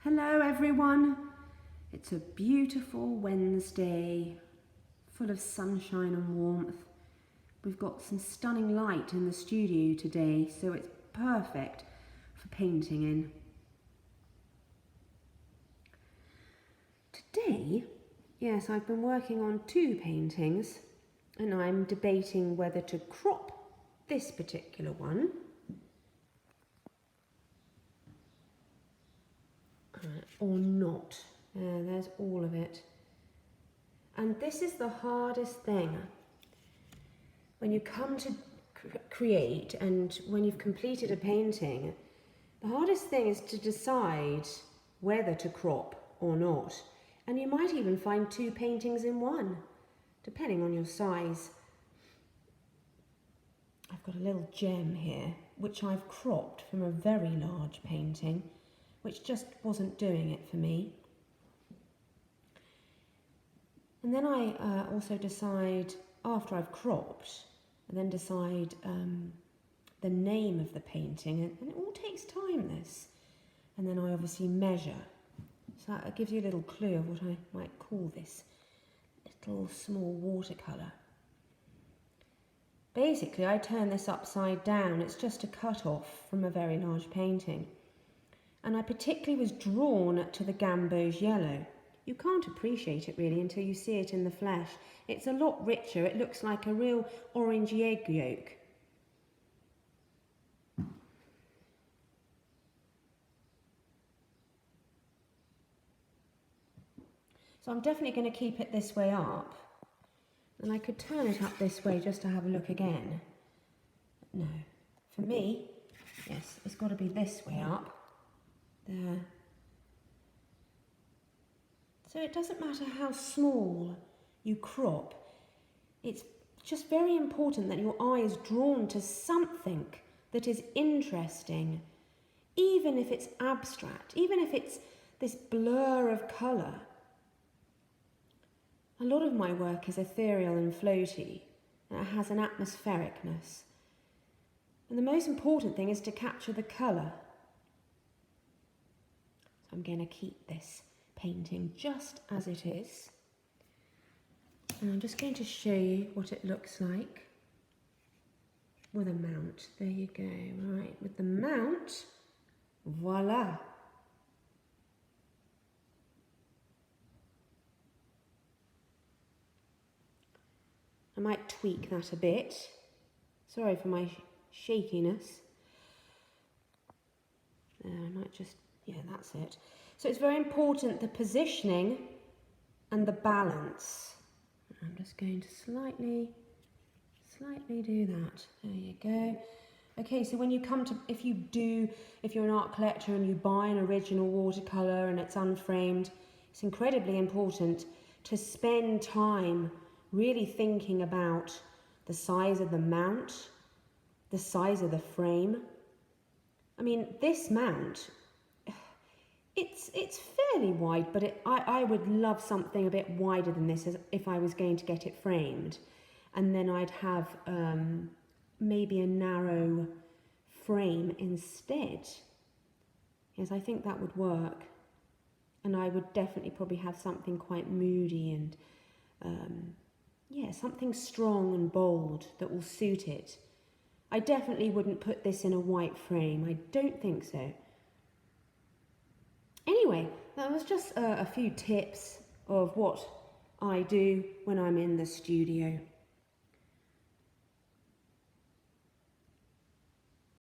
Hello everyone, it's a beautiful Wednesday, full of sunshine and warmth. We've got some stunning light in the studio today, so it's perfect for painting in. Today, yes, I've been working on two paintings and I'm debating whether to crop this particular one or not. There's all of it. And this is the hardest thing. When you come to create and when you've completed a painting, the hardest thing is to decide whether to crop or not. And you might even find two paintings in one, depending on your size. I've got a little gem here, which I've cropped from a very large painting, which just wasn't doing it for me. And then I also decide, after I've cropped, and then decide the name of the painting, and it all takes time, this. And then I obviously measure. So that gives you a little clue of what I might call this little small watercolour. Basically, I turn this upside down. It's just a cut-off from a very large painting. And I particularly was drawn to the gamboge yellow. You can't appreciate it really until you see it in the flesh. It's a lot richer. It looks like a real orangey egg yolk. So I'm definitely going to keep it this way up. And I could turn it up this way just to have a look again. But no, for me, yes, it's got to be this way up. There. So it doesn't matter how small you crop, it's just very important that your eye is drawn to something that is interesting, even if it's abstract, even if it's this blur of colour. A lot of my work is ethereal and floaty, and it has an atmosphericness. And the most important thing is to capture the colour. So I'm going to keep this painting just as it is. And I'm just going to show you what it looks like with a mount. There you go. Right, with the mount, voila. I might tweak that a bit. Sorry for my shakiness. I might just, yeah, that's it. So it's very important, the positioning and the balance. I'm just going to slightly do that. There you go. Okay, so when you come to, if you're an art collector and you buy an original watercolour and it's unframed, it's incredibly important to spend time really thinking about the size of the mount, the size of the frame. I mean, this mount, it's fairly wide, but I would love something a bit wider than this if I was going to get it framed. And then I'd have maybe a narrow frame instead. Yes, I think that would work. And I would definitely probably have something quite moody and yeah, something strong and bold that will suit it. I definitely wouldn't put this in a white frame. I don't think so. Anyway, that was just a few tips of what I do when I'm in the studio.